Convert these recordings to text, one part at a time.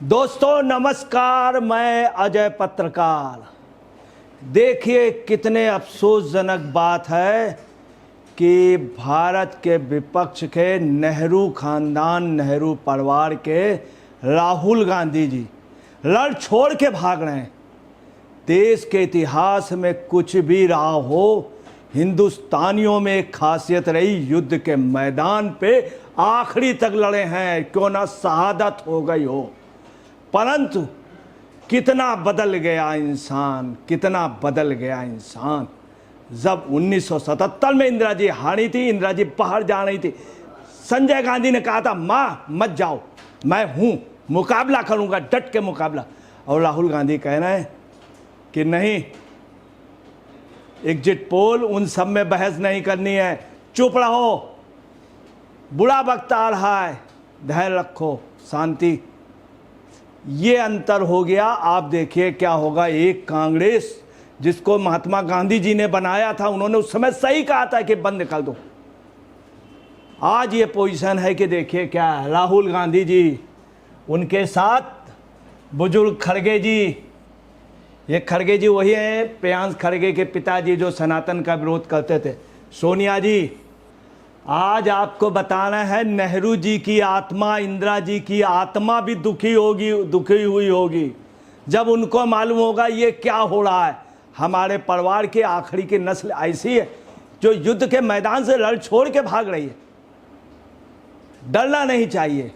दोस्तों नमस्कार, मैं अजय पत्रकार। देखिए कितने अफसोसजनक बात है कि भारत के विपक्ष के नेहरू खानदान, नेहरू परिवार के राहुल गांधी जी लड़ छोड़ के भाग रहे हैं। देश के इतिहास में कुछ भी रहा हो, हिंदुस्तानियों में एक खासियत रही, युद्ध के मैदान पे आखिरी तक लड़े हैं, क्यों ना शहादत हो गई हो। परंतु कितना बदल गया इंसान, कितना बदल गया इंसान। जब 1977 में इंदिरा जी हारी थी, इंदिरा जी बाहर जा रही थी, संजय गांधी ने कहा था माँ मत जाओ, मैं हूँ, मुकाबला करूँगा, डट के मुकाबला। और राहुल गांधी कह रहे हैं कि नहीं, एग्जिट पोल उन सब में बहस नहीं करनी है, चुप रहो, बुरा वक्त आ रहा है, धैर्य रखो, शांति। ये अंतर हो गया। आप देखिए क्या होगा। एक कांग्रेस जिसको महात्मा गांधी जी ने बनाया था, उन्होंने उस समय सही कहा था कि बंद कर दो। आज ये पोजीशन है कि देखिए क्या है, राहुल गांधी जी, उनके साथ बुजुर्ग खड़गे जी, ये खड़गे जी वही हैं प्रियांश खड़गे के पिताजी जो सनातन का विरोध करते थे, सोनिया जी। आज आपको बताना है, नेहरू जी की आत्मा, इंदिरा जी की आत्मा भी दुखी हुई होगी जब उनको मालूम होगा ये क्या हो रहा है। हमारे परिवार के आखिरी की नस्ल ऐसी है जो युद्ध के मैदान से लड़ छोड़ के भाग रही है। डरना नहीं चाहिए।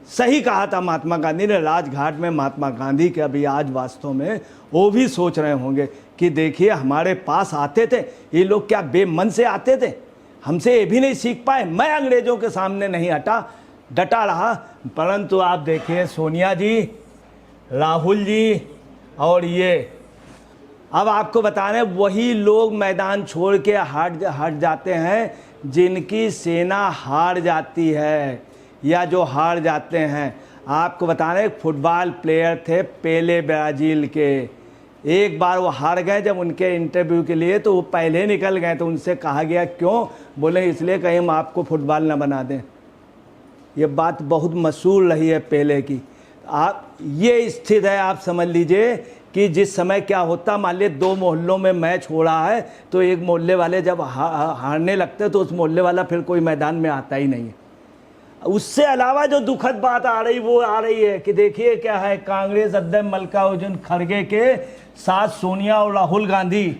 सही कहा था महात्मा गांधी ने राजघाट में। महात्मा गांधी के अभी आज वास्तव में वो भी सोच रहे होंगे कि देखिए हमारे पास आते थे ये लोग, क्या बेमन से आते थे, हमसे ये भी नहीं सीख पाए। मैं अंग्रेजों के सामने नहीं डटा रहा। परंतु आप देखिए सोनिया जी, राहुल जी और ये, अब आपको बता रहे वही लोग मैदान छोड़ के हट जाते हैं जिनकी सेना हार जाती है या जो हार जाते हैं। आपको बता रहे फुटबॉल प्लेयर थे पेले, ब्राज़ील के। एक बार वो हार गए जब उनके इंटरव्यू के लिए, तो वो पहले निकल गए। तो उनसे कहा गया क्यों, बोले इसलिए कहीं हम आपको फुटबॉल ना बना दें। ये बात बहुत मशहूर रही है पेले की। आप ये स्थिति है, आप समझ लीजिए कि जिस समय क्या होता, मान लीजिए 2 मोहल्लों में मैच हो रहा है, तो एक मोहल्ले वाले जब हारने लगते तो उस मोहल्ले वाला फिर कोई मैदान में आता ही नहीं है। उससे अलावा जो दुखद बात आ रही है कि देखिए क्या है, कांग्रेस अध्यक्ष मल्लिकार्जुन खड़गे के साथ सोनिया और राहुल गांधी,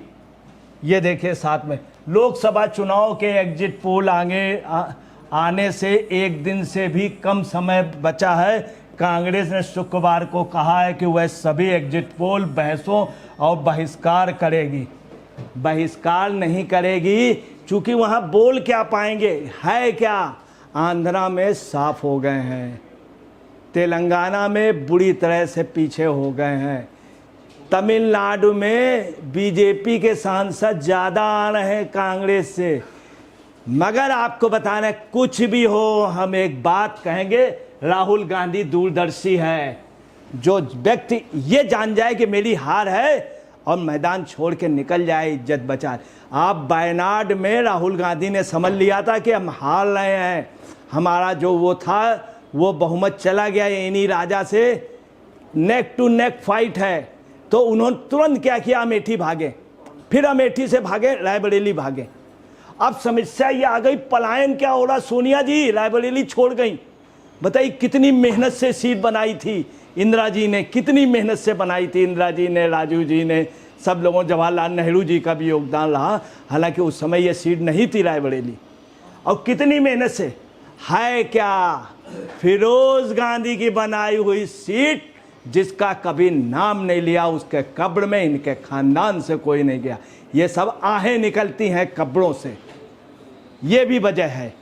ये देखिए साथ में। लोकसभा चुनाव के एग्जिट पोल आने से एक दिन से भी कम समय बचा है। कांग्रेस ने शुक्रवार को कहा है कि वह सभी एग्जिट पोल बहसों और बहिष्कार करेगी। बहिष्कार नहीं करेगी चूंकि वहां बोल क्या पाएंगे, है क्या। आंध्रा में साफ हो गए हैं, तेलंगाना में बुरी तरह से पीछे हो गए हैं, तमिलनाडु में बीजेपी के सांसद ज़्यादा आ रहे हैं कांग्रेस से। मगर आपको बताना, कुछ भी हो, हम एक बात कहेंगे, राहुल गांधी दूरदर्शी है। जो व्यक्ति ये जान जाए कि मेरी हार है और मैदान छोड़ के निकल जाए इज्जत बचा। आप वायनाड में राहुल गांधी ने समझ लिया था कि हम हार रहे हैं, हमारा जो वो था वो बहुमत चला गया इन्हीं राजा से, नेक टू नेक फाइट है। तो उन्होंने तुरंत क्या किया, अमेठी भागे, फिर अमेठी से भागे रायबरेली भागे। अब समस्या ये आ गई, पलायन क्या हो रहा। सोनिया जी रायबरेली छोड़ गई। बताइए कितनी मेहनत से सीट बनाई थी इंदिरा जी ने, कितनी मेहनत से बनाई थी इंदिरा जी ने, राजीव जी ने, सब लोगों, जवाहरलाल नेहरू जी का भी योगदान रहा। हालांकि उस समय ये सीट नहीं थी रायबरेली। और कितनी मेहनत से, है क्या, फिरोज गांधी की बनाई हुई सीट, जिसका कभी नाम नहीं लिया, उसके कब्र में इनके खानदान से कोई नहीं गया। ये सब आहें निकलती हैं कब्रों से, ये भी वजह है।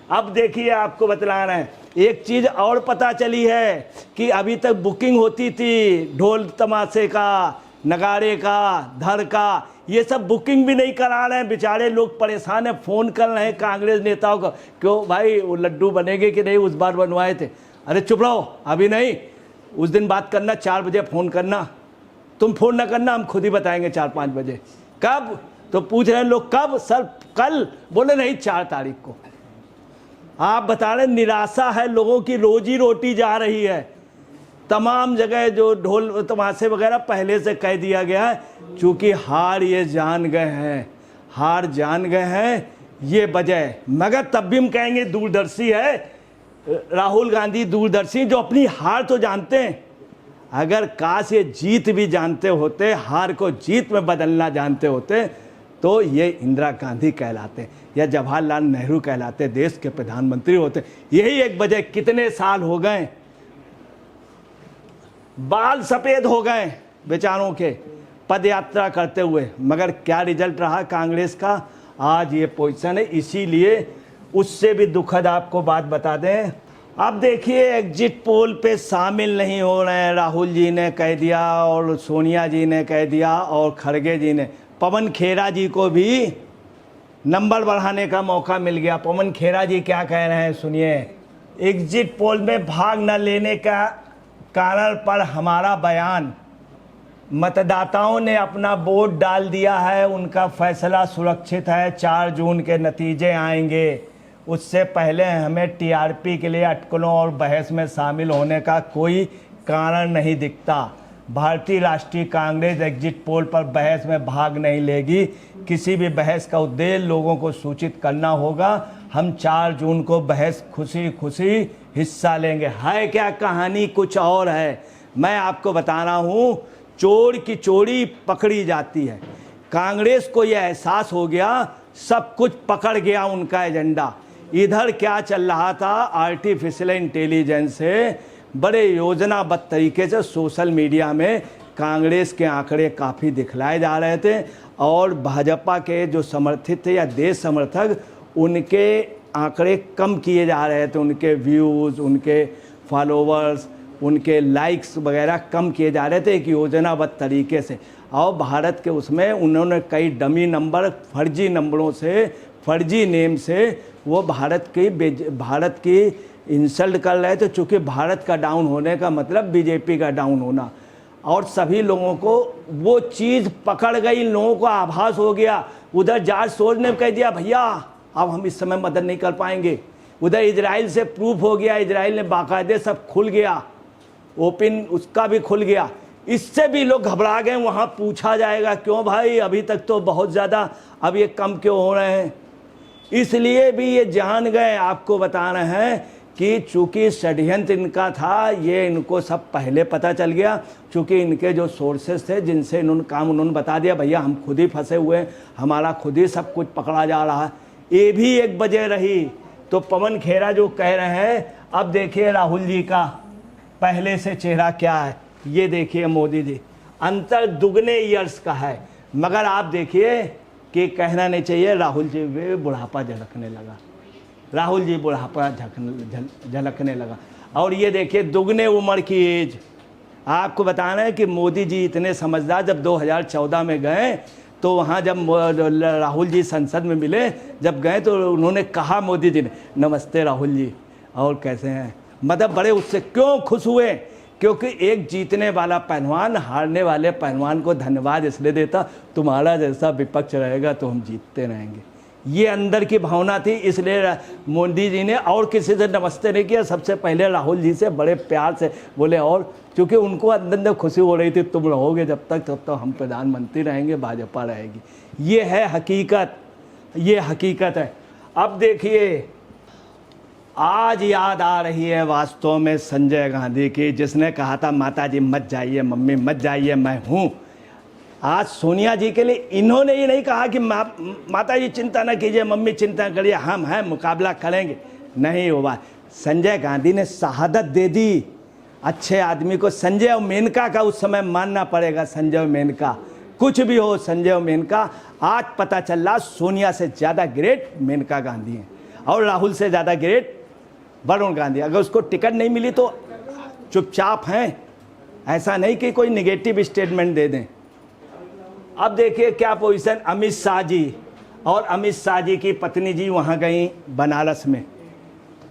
अब देखिए आपको बतला रहे हैं, एक चीज़ और पता चली है कि अभी तक बुकिंग होती थी ढोल तमाशे का, नगाड़े का, धर का, ये सब बुकिंग भी नहीं करा रहे हैं। बेचारे लोग परेशान हैं, फ़ोन कर रहे हैं कांग्रेस नेताओं को, क्यों भाई वो लड्डू बनेंगे कि नहीं, उस बार बनवाए थे। अरे चुप रहो, अभी नहीं, उस दिन बात करना, 4 बजे फ़ोन करना। तुम फ़ोन ना करना, हम खुद ही बताएंगे 4-5 बजे। कब, तो पूछ रहे हैं लोग कब, सर कल, बोले नहीं 4 तारीख को। आप बता रहे, निराशा है लोगों की, रोजी रोटी जा रही है। तमाम जगह जो ढोल तमाशे वगैरह पहले से कह दिया गया है, चूँकि हार ये जान गए हैं, हार जान गए हैं, ये वजह है। मगर तब भी हम कहेंगे दूरदर्शी है राहुल गांधी, दूरदर्शी जो अपनी हार तो जानते हैं। अगर काश ये जीत भी जानते होते, हार को जीत में बदलना जानते होते, तो ये इंदिरा गांधी कहलाते या जवाहरलाल नेहरू कहलाते, देश के प्रधानमंत्री होते। यही एक वजह, कितने साल हो गए, बाल सफ़ेद हो गए बेचारों के पद यात्रा करते हुए, मगर क्या रिजल्ट रहा कांग्रेस का, आज ये पोजीशन है। इसीलिए उससे भी दुखद आपको बात बता दें, अब देखिए एग्जिट पोल पे शामिल नहीं हो रहे हैं, राहुल जी ने कह दिया और सोनिया जी ने कह दिया और खड़गे जी ने। पवन खेरा जी को भी नंबर बढ़ाने का मौका मिल गया। पवन खेरा जी क्या कह रहे हैं सुनिए, एग्जिट पोल में भाग न लेने का कारण पर हमारा बयान, मतदाताओं ने अपना वोट डाल दिया है, उनका फैसला सुरक्षित है, 4 जून के नतीजे आएंगे। उससे पहले हमें टीआरपी के लिए अटकलों और बहस में शामिल होने का कोई कारण नहीं दिखता। भारतीय राष्ट्रीय कांग्रेस एग्जिट पोल पर बहस में भाग नहीं लेगी। किसी भी बहस का उद्देश्य लोगों को सूचित करना होगा। हम 4 जून को बहस खुशी खुशी हिस्सा लेंगे। है क्या कहानी कुछ और है। मैं आपको बता रहा हूँ, चोर की चोरी पकड़ी जाती है। कांग्रेस को यह एहसास हो गया, सब कुछ पकड़ गया उनका एजेंडा। इधर क्या चल रहा था, आर्टिफिशियल इंटेलिजेंस से बड़े योजनाबद्ध तरीके से सोशल मीडिया में कांग्रेस के आंकड़े काफ़ी दिखलाए जा रहे थे और भाजपा के जो समर्थित थे या देश समर्थक, उनके आंकड़े कम किए जा रहे थे, उनके व्यूज़, उनके फॉलोवर्स, उनके लाइक्स वगैरह कम किए जा रहे थे एक योजनाबद्ध तरीके से। और भारत के उसमें उन्होंने कई डमी नंबर, फर्जी नंबरों से, फर्जी नेम से वो भारत की इंसल्ट कर रहे थे। चूँकि भारत का डाउन होने का मतलब बीजेपी का डाउन होना, और सभी लोगों को वो चीज़ पकड़ गई, लोगों को आभास हो गया। उधर जॉर्ज सोरोस ने कह दिया भैया अब हम इस समय मदद नहीं कर पाएंगे। उधर इजराइल से प्रूफ हो गया, इजराइल ने बाकायदे सब खुल गया, ओपन उसका भी खुल गया। इससे भी लोग घबरा गए। वहाँ पूछा जाएगा क्यों भाई अभी तक तो बहुत ज़्यादा, अब ये कम क्यों हो रहे हैं। इसलिए भी ये जान गए, आपको बता रहे हैं कि चूँकि षड्यंत्र इनका था, ये इनको सब पहले पता चल गया। चूँकि इनके जो सोर्सेस थे जिनसे उन्होंने बता दिया भैया हम खुद ही फंसे हुए हैं, हमारा खुद ही सब कुछ पकड़ा जा रहा है। ये भी एक वजह रही। तो पवन खेरा जो कह रहे हैं, अब देखिए राहुल जी का पहले से चेहरा क्या है, ये देखिए मोदी जी, अंतर दुगने ईयर्स का है। मगर आप देखिए कि कहना नहीं चाहिए, राहुल जी में बुढ़ापा झलकने लगा, राहुल जी बुढ़ापा झलकने लगा। और ये देखिए दुगने उम्र की एज। आपको बताना है कि मोदी जी इतने समझदार, जब 2014 में गए तो वहाँ जब राहुल जी संसद में मिले, जब गए तो उन्होंने कहा मोदी जी ने नमस्ते राहुल जी और कैसे हैं, मतलब बड़े उससे क्यों खुश हुए, क्योंकि एक जीतने वाला पहलवान हारने वाले पहलवान को धन्यवाद इसलिए देता, तुम्हारा जैसा विपक्ष रहेगा तो हम जीतते रहेंगे। ये अंदर की भावना थी। इसलिए मोदी जी ने और किसी से नमस्ते नहीं किया, सबसे पहले राहुल जी से बड़े प्यार से बोले। और क्योंकि उनको अंदर खुशी हो रही थी, तुम रहोगे जब तक तब तक हम प्रधानमंत्री रहेंगे, भाजपा रहेगी। ये है हकीकत, ये हकीकत है। अब देखिए आज याद आ रही है वास्तव में संजय गांधी की, जिसने कहा था माता जी मत जाइए, मम्मी मत जाइए, मैं हूँ। आज सोनिया जी के लिए इन्होंने ये नहीं कहा कि माता जी चिंता न कीजिए, मम्मी चिंता करिए, हम हैं, मुकाबला करेंगे, नहीं हुआ। संजय गांधी ने शहादत दे दी अच्छे आदमी को। संजय और मेनका का उस समय मानना पड़ेगा, संजय और मेनका, कुछ भी हो संजय और मेनका, आज पता चल रहा सोनिया से ज़्यादा ग्रेट मेनका गांधी हैं और राहुल से ज़्यादा ग्रेट वरुण गांधी। अगर उसको टिकट नहीं मिली तो चुपचाप हैं, ऐसा नहीं कि कोई निगेटिव स्टेटमेंट दे दें। अब देखिए क्या पोजीशन अमित शाह जी, और अमित शाह जी की पत्नी जी वहाँ गई बनारस में।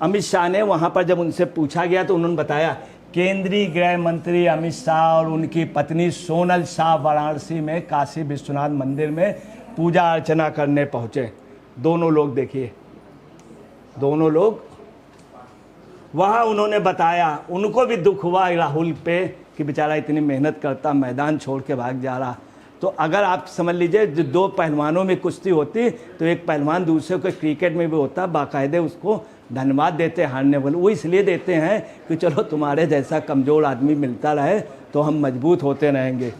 अमित शाह ने वहाँ पर जब उनसे पूछा गया तो उन्होंने बताया केंद्रीय गृह मंत्री अमित शाह और उनकी पत्नी सोनल शाह वाराणसी में काशी विश्वनाथ मंदिर में पूजा अर्चना करने पहुँचे। दोनों लोग देखिए, दोनों लोग वहाँ उन्होंने बताया, उनको भी दुख हुआ राहुल पे कि बेचारा इतनी मेहनत करता, मैदान छोड़ के भाग जा रहा। तो अगर आप समझ लीजिए जो दो पहलवानों में कुश्ती होती तो एक पहलवान दूसरे को क्रिकेट में भी होता, बाकायदे उसको धन्यवाद देते हारने वाले। वो इसलिए देते हैं कि चलो तुम्हारे जैसा कमज़ोर आदमी मिलता रहे तो हम मजबूत होते रहेंगे।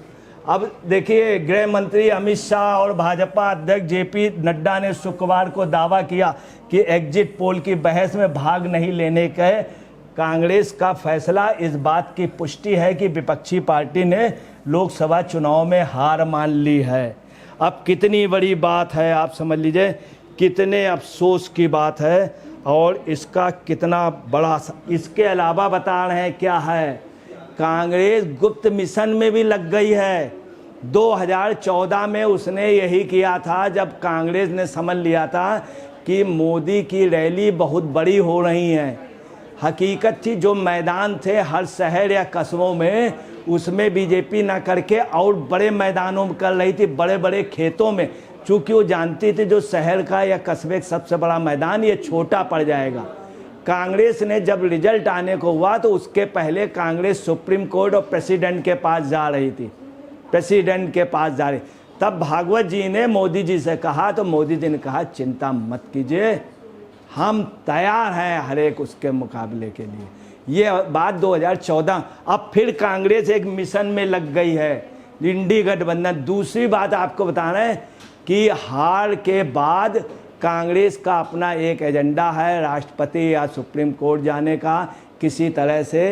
अब देखिए, गृह मंत्री अमित शाह और भाजपा अध्यक्ष जेपी नड्डा ने शुक्रवार को दावा किया कि एग्जिट पोल की बहस में भाग नहीं लेने के कांग्रेस का फैसला इस बात की पुष्टि है कि विपक्षी पार्टी ने लोकसभा चुनाव में हार मान ली है। अब कितनी बड़ी बात है, आप समझ लीजिए कितने अफसोस की बात है और इसका कितना बड़ा। इसके अलावा बता रहे हैं क्या है, कांग्रेस गुप्त मिशन में भी लग गई है। 2014 में उसने यही किया था, जब कांग्रेस ने समझ लिया था कि मोदी की रैली बहुत बड़ी हो रही है। हकीकत थी जो मैदान थे हर शहर या कस्बों में, उसमें बीजेपी ना करके और बड़े मैदानों में कर रही थी, बड़े बड़े खेतों में, चूँकि वो जानती थी जो शहर का या कस्बे का सबसे बड़ा मैदान ये छोटा पड़ जाएगा। कांग्रेस ने जब रिजल्ट आने को हुआ तो उसके पहले कांग्रेस सुप्रीम कोर्ट और प्रेसिडेंट के पास जा रही थी, प्रेसिडेंट के पास जा रही। तब भागवत जी ने मोदी जी से कहा तो मोदी जी ने कहा चिंता मत कीजिए, हम तैयार हैं हर एक उसके मुकाबले के लिए। ये बात 2014। अब फिर कांग्रेस एक मिशन में लग गई है, इंडी गठबंधन। दूसरी बात आपको बता रहे हैं कि हार के बाद कांग्रेस का अपना एक एजेंडा है राष्ट्रपति या सुप्रीम कोर्ट जाने का, किसी तरह से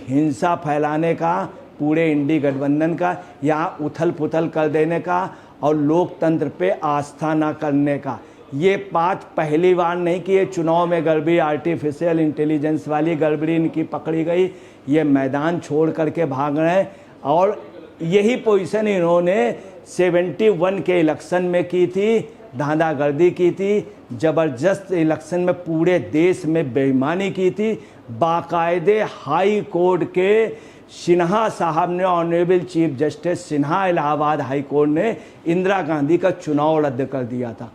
हिंसा फैलाने का, पूरे इंडी गठबंधन का, यहाँ उथल पुथल कर देने का और लोकतंत्र पे आस्था ना करने का। ये बात पहली बार नहीं कि ये चुनाव में गड़बड़ी, आर्टिफिशियल इंटेलिजेंस वाली गड़बड़ी इनकी पकड़ी गई, ये मैदान छोड़ करके भाग रहे हैं। और यही पोजीशन इन्होंने 71 के इलेक्शन में की थी, धांधागर्दी की थी, ज़बरदस्त इलेक्शन में पूरे देश में बेईमानी की थी। बाकायदे हाई कोर्ट के सिन्हा साहब ने, honourable chief justice Sinha Allahabad high court ने इंदिरा गांधी का चुनाव रद्द कर दिया था।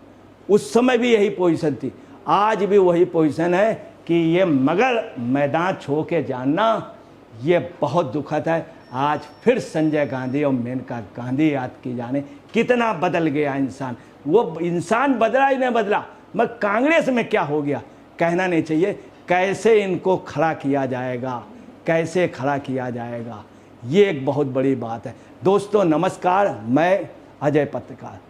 उस समय भी यही पोजीशन थी, आज भी वही पोजीशन है कि ये मगर मैदान छोड़ के जानना ये बहुत दुखद है। आज फिर संजय गांधी और मेनका गांधी याद की जाने। कितना बदल गया इंसान, वो इंसान बदला ही नहीं बदला, मगर कांग्रेस में क्या हो गया कहना नहीं चाहिए। कैसे इनको खड़ा किया जाएगा, कैसे खड़ा किया जाएगा, ये एक बहुत बड़ी बात है। दोस्तों नमस्कार, मैं अजय पत्रकार।